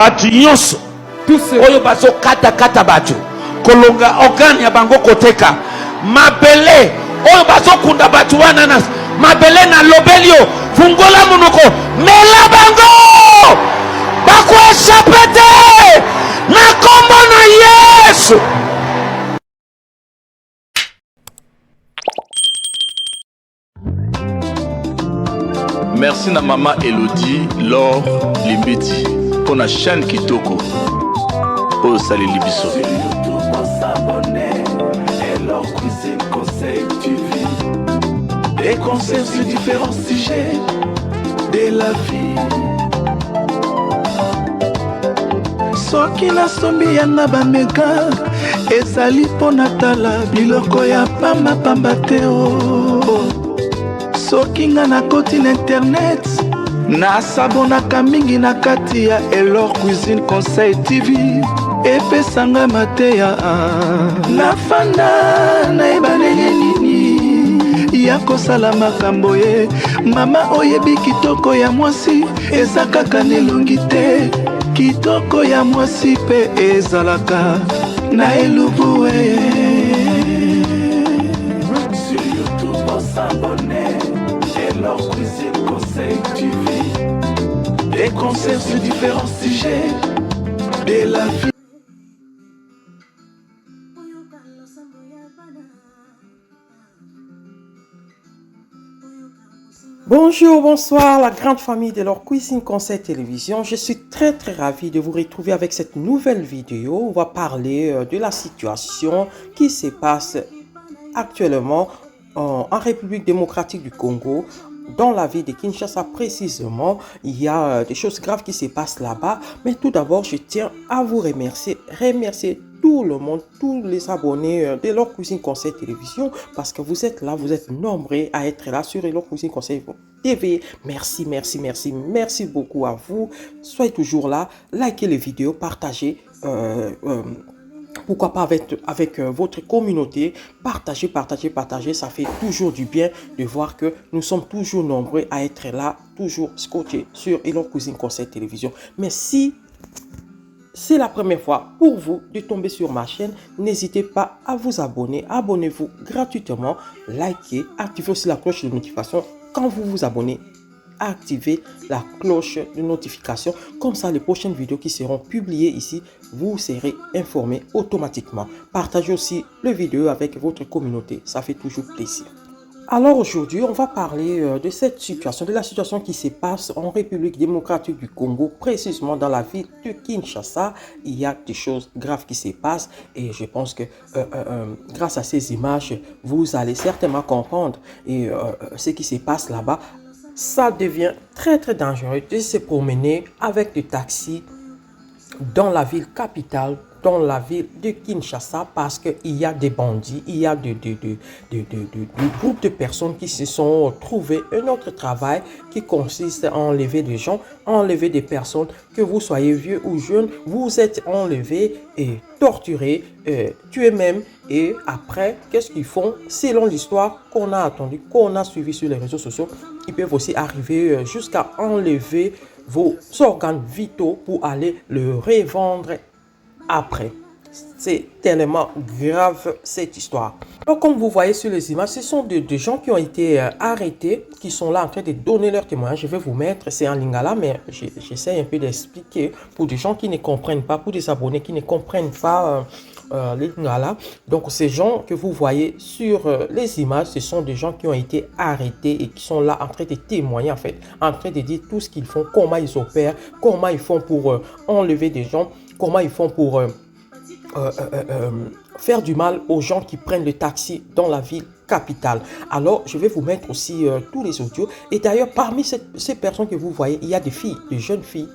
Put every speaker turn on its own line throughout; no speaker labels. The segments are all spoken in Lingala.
Batu nyonso oyo bazo kata batu kolonga organe ya bango koteka mabele oyo bazo kunda batu wana na mabele na lobelio fungola monoko mela bango bakweshapete na kombo na Yesu.
Merci na maman Elodie Laure Limbiti pour la chaîne Kitoko. Oh salut Libiso.
Des conseils sur différents sujets de la vie. Soki na sombi yanga bameka ezali pona tala biloko ya pamba te o. Soki nga na koti na internet nasabonaka mingi na kati ya Elor Cuisine Conseil TV epesanga mateya nafanda nayebana nini ya kosala makambo ye mama oyebi kitoko ya mwasi eza kaka nelongi te kitoko ya mwasi pe ezalaka na elubu sur YouTube s'abonner Elor Cuisine Conseil TV des conseils sur différents sujets de la vie.
Bonjour, bonsoir la grande famille de Elor Cuisine Conseil Télévision. Je suis très ravie de vous retrouver avec cette nouvelle vidéo. On va parler de la situation qui se passe actuellement en République démocratique du Congo. Dans la ville de Kinshasa précisément, il y a des choses graves qui se passent là-bas. Mais tout d'abord, je tiens à vous remercier tout le monde, tous les abonnés de Elor Cuisine Conseil Télévision, parce que vous êtes là, vous êtes nombreux à être là sur Elor Cuisine Conseil TV. Merci beaucoup à vous. Soyez toujours là, likez les vidéos, partagez. Pourquoi pas avec votre communauté, partagez, ça fait toujours du bien de voir que nous sommes toujours nombreux à être là, toujours scotchés sur Elor Cuisine Conseil Télévision. Mais si c'est la première fois pour vous de tomber sur ma chaîne, n'hésitez pas à vous abonner, abonnez-vous gratuitement, likez, activez aussi la cloche de notification quand vous vous abonnez. Activez la cloche de notification, comme ça les prochaines vidéos qui seront publiées ici, vous serez informés automatiquement. Partagez aussi les vidéos avec votre communauté, ça fait toujours plaisir. Alors aujourd'hui, on va parler de cette situation, de la situation qui se passe en République démocratique du Congo, précisément dans la ville de Kinshasa. Il y a des choses graves qui se passent et je pense que grâce à ces images, vous allez certainement comprendre ce qui se passe là-bas. Ça devient très dangereux de se promener avec des taxis dans la ville capitale, dans la ville de Kinshasa, parce qu'il y a des bandits, il y a des groupes de personnes qui se sont trouvés un autre travail qui consiste à enlever des gens, enlever des personnes, que vous soyez vieux ou jeune, vous êtes enlevés et torturés, tués même. Et après, qu'est-ce qu'ils font? Selon l'histoire qu'on a attendue, qu'on a suivi sur les réseaux sociaux, ils peuvent aussi arriver jusqu'à enlever vos organes vitaux pour aller le revendre après. C'est tellement grave cette histoire. Donc comme vous voyez sur les images, ce sont des gens qui ont été arrêtés, qui sont là en train de donner leur témoignage. Je vais vous mettre, c'est en lingala, mais j'essaie un peu d'expliquer pour des gens qui ne comprennent pas, pour des abonnés qui ne comprennent pas les lingala. Donc ces gens que vous voyez sur les images, ce sont des gens qui ont été arrêtés et qui sont là en train de témoigner en fait, en train de dire tout ce qu'ils font, comment ils opèrent, comment ils font pour enlever des gens, comment ils font pour faire du mal aux gens qui prennent le taxi dans la ville capitale. Alors, je vais vous mettre aussi tous les audios. Et d'ailleurs, parmi ces personnes que vous voyez, il y a des filles, des jeunes filles.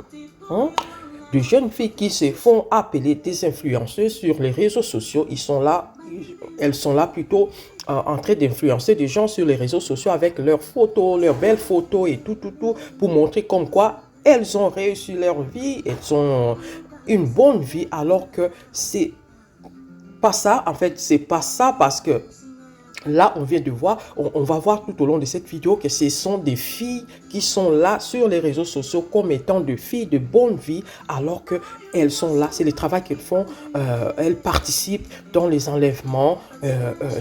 De jeunes filles qui se font appeler des influenceuses sur les réseaux sociaux. Elles sont là plutôt en train d'influencer des gens sur les réseaux sociaux avec leurs photos, leurs belles photos et tout, pour montrer comme quoi elles ont réussi leur vie, elles ont une bonne vie, alors que c'est pas ça. En fait, c'est pas ça, parce que Là, on vient de voir, on va voir tout au long de cette vidéo que ce sont des filles qui sont là sur les réseaux sociaux comme étant des filles de bonne vie, alors qu'elles sont là, c'est le travail qu'elles font, elles participent dans les enlèvements,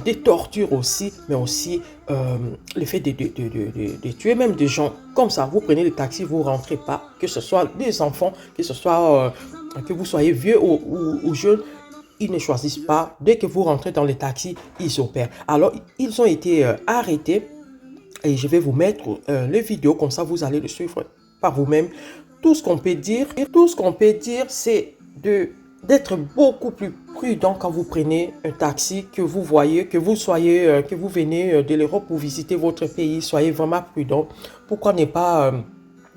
des tortures aussi, mais aussi le fait de tuer même des gens. Comme ça, vous prenez le taxi, vous ne rentrez pas, que ce soit des enfants, que ce soit que vous soyez vieux ou jeunes, ils ne choisissent pas. Dès que vous rentrez dans les taxis, ils opèrent. Alors, ils ont été arrêtés et je vais vous mettre les vidéos, comme ça vous allez le suivre par vous-même. Tout ce qu'on peut dire, c'est d'être beaucoup plus prudent quand vous prenez un taxi, que vous voyez, que vous venez de l'Europe pour visiter votre pays. Soyez vraiment prudent. Pourquoi ne pas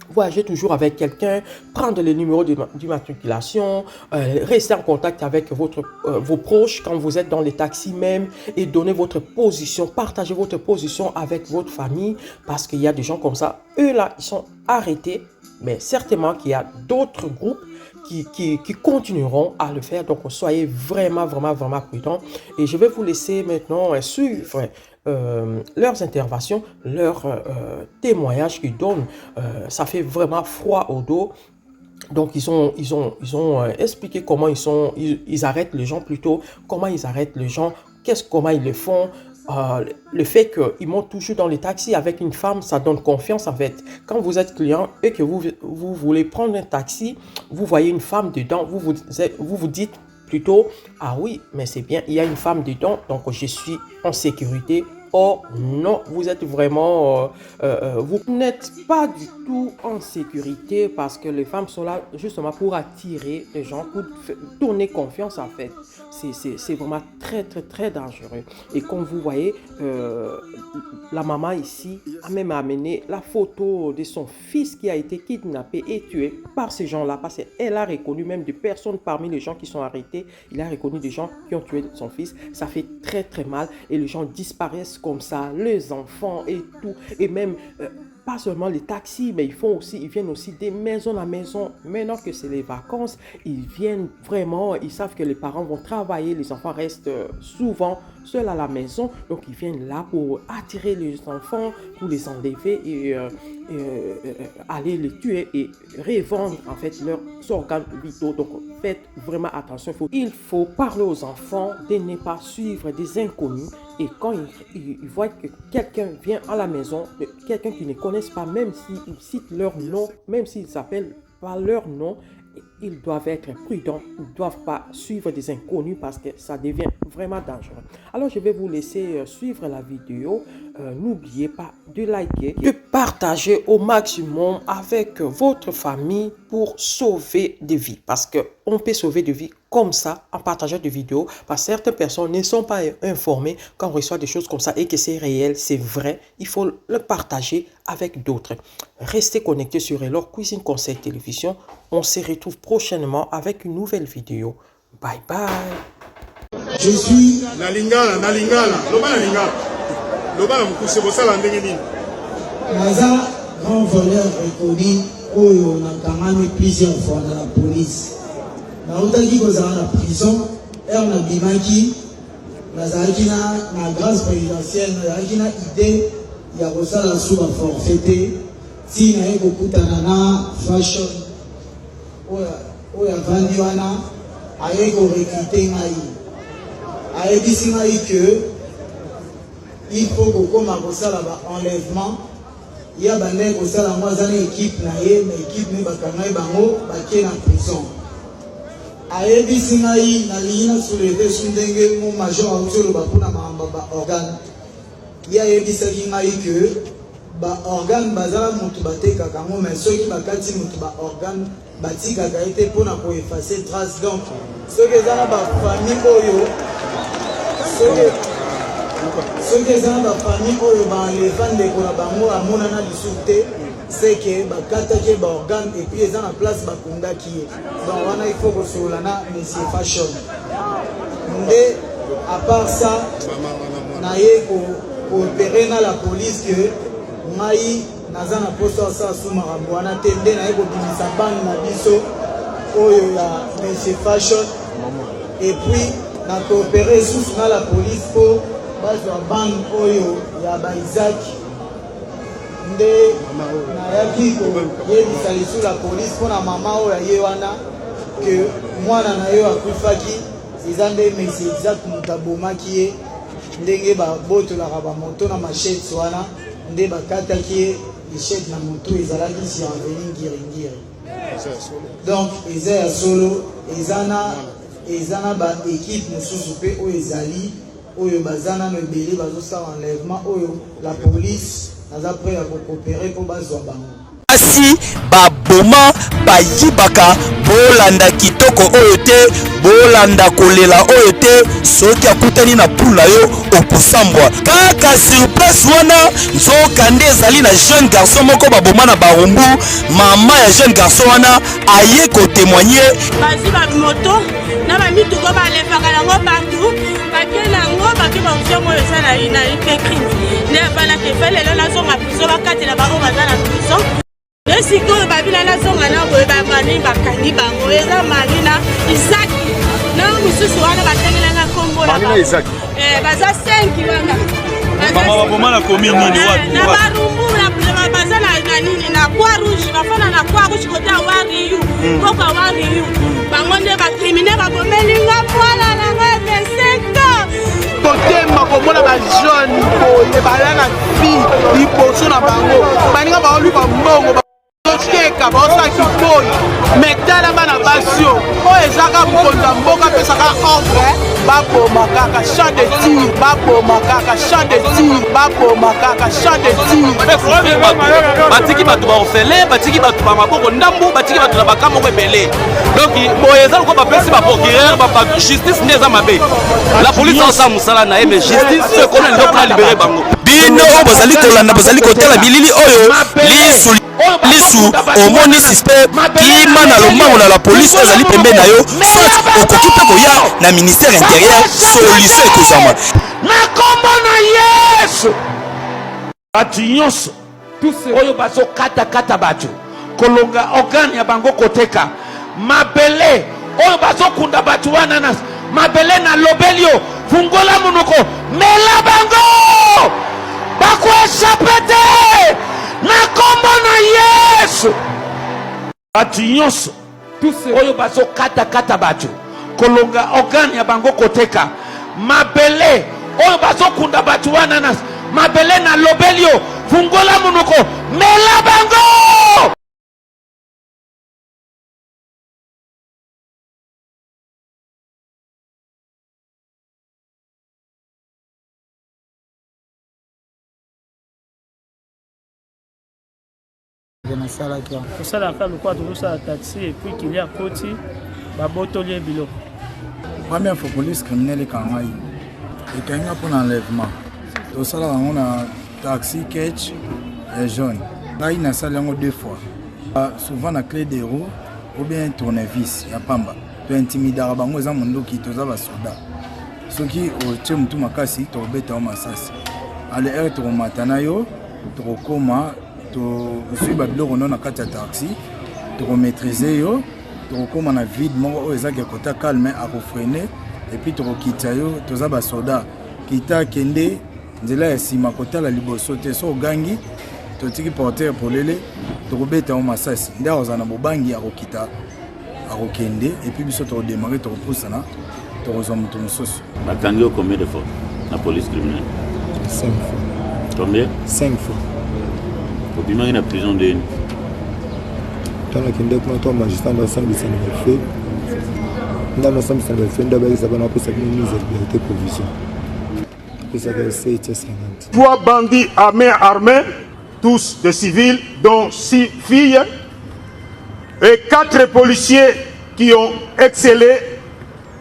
voyager toujours avec quelqu'un, prendre le numéro d'immatriculation, rester en contact avec vos proches quand vous êtes dans les taxis même et donner votre position, partager votre position avec votre famille, parce qu'il y a des gens comme ça, eux là, ils sont arrêtés, mais certainement qu'il y a d'autres groupes qui continueront à le faire. Donc soyez vraiment prudents et je vais vous laisser maintenant suivre leurs interventions, leurs témoignages qu'ils donnent. Ça fait vraiment froid au dos. Donc ils ont expliqué comment ils arrêtent les gens, plutôt comment ils arrêtent les gens, comment ils le font. Le fait qu'ils montent toujours dans les taxis avec une femme, ça donne confiance en fait. Quand vous êtes client et que vous voulez prendre un taxi, vous voyez une femme dedans, vous vous dites plutôt, ah oui, mais c'est bien, il y a une femme dedans, donc je suis en sécurité. Oh non, vous êtes vraiment, vous n'êtes pas du tout en sécurité, parce que les femmes sont là justement pour attirer les gens, pour donner confiance en fait. C'est vraiment très dangereux. Et comme vous voyez, la maman ici a même amené la photo de son fils qui a été kidnappé et tué par ces gens-là, parce qu'elle a reconnu même des personnes parmi les gens qui sont arrêtés. Il a reconnu des gens qui ont tué son fils. Ça fait très mal et les gens disparaissent comme ça, les enfants et tout, et même pas seulement les taxis, mais ils viennent aussi des maisons à maison. Maintenant que c'est les vacances, ils viennent vraiment, ils savent que les parents vont travailler, les enfants restent souvent seuls à la maison, donc ils viennent là pour attirer les enfants, pour les enlever et aller les tuer et revendre en fait leurs organes vitaux. Donc faites vraiment attention, il faut parler aux enfants de ne pas suivre des inconnus. Et quand ils voient que quelqu'un vient à la maison, quelqu'un qu'ils ne connaissent pas, même s'ils citent leur nom, même s'ils s'appellent par leur nom, ils doivent être prudents, ils ne doivent pas suivre des inconnus, parce que ça devient vraiment dangereux. Alors je vais vous laisser suivre la vidéo. N'oubliez pas de liker, de partager au maximum avec votre famille pour sauver des vies, parce qu'on peut sauver des vies comme ça en partageant des vidéos, parce que certaines personnes ne sont pas informées quand on reçoit des choses comme ça et que c'est réel, c'est vrai. Il faut le partager avec d'autres. Restez connectés sur Elor Cuisine Conseil Télévision. On se retrouve prochainement avec une nouvelle vidéo. Bye bye.
Je suis Nalingala. Naza, grand voleur reconnu, oyo nakamani plusieurs fois dans la police. Naotaki kozala na prison, na bimaki, nazalaki na grâce présidentielle, nazalaki na idée ya kosala suba forfaité, ti naye kokutana na fashion oyo avandi wana aye korekrute ngai. Ayebisi ngai que il faut kokoma kosala ba-enlèvement, ya bandenge kosala yango aza na équipe na ye, na équipe ne bakangai bango bakie na prison. Ayebisi ngai nalingi na souleve su ndenge mo major auti oloba mpona makambo ba-organe. Ye ayebisaki ngai ke ba-organe bazala motu batekaka yango, mais soki bakati motu ba-organe batikaka ye te mpona koefface trace. Donc soki eza na bafamille oyo soki eza na bafamille oyo baenleva ndeko na bango amonana lisusu te, c'est que bakataki baorgane et puis eza na place bakundaki ye. Donc wana il faut kosolola na monsieur Fashion nde. À part ça naye koopere na la police que ngai naza na poso asala su makambo wana te, nde naye kobimisa bande na biso oyo ya monsieur Fashion, et puis na coopérer sous na la police pour bazwa bande oyo ya Isaac nde nayaki koyebisa lisu la police mpona mama oyo aye wana ke mwana na yo akufaki eza nde mesi Isaac moto abomaki ye ndenge babotolaka bamoto na machete wana nde bakataki ye lichette na moto ezalaki surveni ngiringiri. Donc eza ya solo eza na baekipe mosusu mpe oyo ezali oyo baza nano ebele bazosala enlèvement oyo la police naza prêt ya kokopere mpo bazwa bango.
Asi baboma bayibaka bolanda kitoko oyo te bolanda kolela oyo te soki akutani na pula yo okosambwa kaka surprise wana nzoka nde ezali na jeune garçon moko baboma na barumbu mama ya jeune garçon wana aye kotémoigner
bazi bamoto na bamituko balefaka nango partout bake nango bake bausongo oyo eza na ipekri nde balake fe lelo nazonga prizo bakatela bango baza na prizo ye sikoyo babila nazonga na boye bamani bakangi bango eza marina Isaki na mosusu wana batengelanga kombo baza 5 wana
baboma komi nini
na barumbu baza na nini na Croix Rouge bafana na Croix Rouge kote ya wariyu koko ya wariyu bango nde bakrimine babomelinga mwana nanga 25 ans
kotema komona bajeune boye bala na vie liboso na bango baninga baoluka mbongo teka baosalaki boyi metala bana basio oyo ezaka mokonzi ya mboka apesaka ordre baboma kaka champ de tir baboma kaka champ de tir baboma kaka champ de tir
batiki bato baorfele batiki bato bamaboko ndambu batiki bato na baka moko ebele donc boye eza lokola bapesi baprocureur justice nde eza mabe la police aosala mosala na ye mais justice so ekona lindo mpona libere bango bino oyo bozali kolanda bozali kotala bilili oyo lisu omoni suspect kima na lomango na la police ezali pembe na yo soit okoki mpe koya na ministère intérieur solution ekozama
na kombo na Yesu bato nyonso oyo bazokatakata bato kolonga organe ya bango koteka mabele oyo bazokunda bato wana na mabele na lobeli yo fungola monoko mela bango bakoechape te na kombo na Yesu bato nyonso oyo bazokatakata bato kolonga organe ya bango koteka mabele oyo bazokunda bato wana na mabele na lobeli yo fungola monoko mela bango
tosalaka lokwa tozosala taxi epuis kilia koti babotoli ye biloko
première fois police criminelle ekanga ye ekanga mpona enlèvement tosalaka yango na taxi ketch ya jaune ngai nasali yango 2 fois souvent na clé de roue ou bien tournevis ya pamba tointimidaka bango eza mondoki toza basoda soki otie motu makasi tokobeta yo masasi ale ere tokomata na yo tokokoma tozwi babiloko no na kati ya taxi tokomaîtrise yo tokokoma na vide moko oyo ezaki ekota calme akofrene epuis tokokita yo toza basoda kita akende nzela ya nsima kotala liboso te so ogangi totiki porteur polele tokobeta yo masasi nde akozala na bobangi akokita akokende epuis biso tokodemare tokopusana tokozwa moto mosusu
bakangi yo combien de fois na police criminelle
5 fois
combien
5 fois
obimaki na prison ndeni
tanakende kuna to magistrat ndasambisa na bafe ndasambisa na bafe ndabakisa bana apesa mise ya liberté provision apesaka 750
3 bandits à main armée tous des civils dont 6 filles et 4 policiers qui ont excellé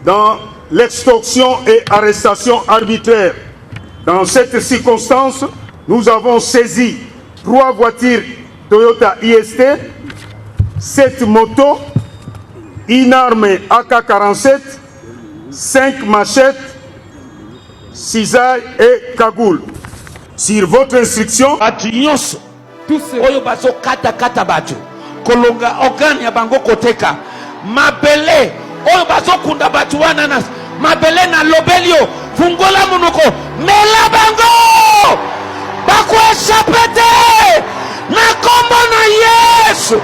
dans l'extorsion et arrestation arbitraire. Dans cette circonstance, nous avons saisi 3 voitures Toyota IST, 7 motos, une arme AK-47, 5 machettes, cisailles et cagoules. Sur votre instruction,
oyo bazokata bato kolonga organe ya bango koteka mabele oyo bazokunda bato wana na mabele na lobeli yo fungola monoko mela bango bakoechape te na kombo na Yesu.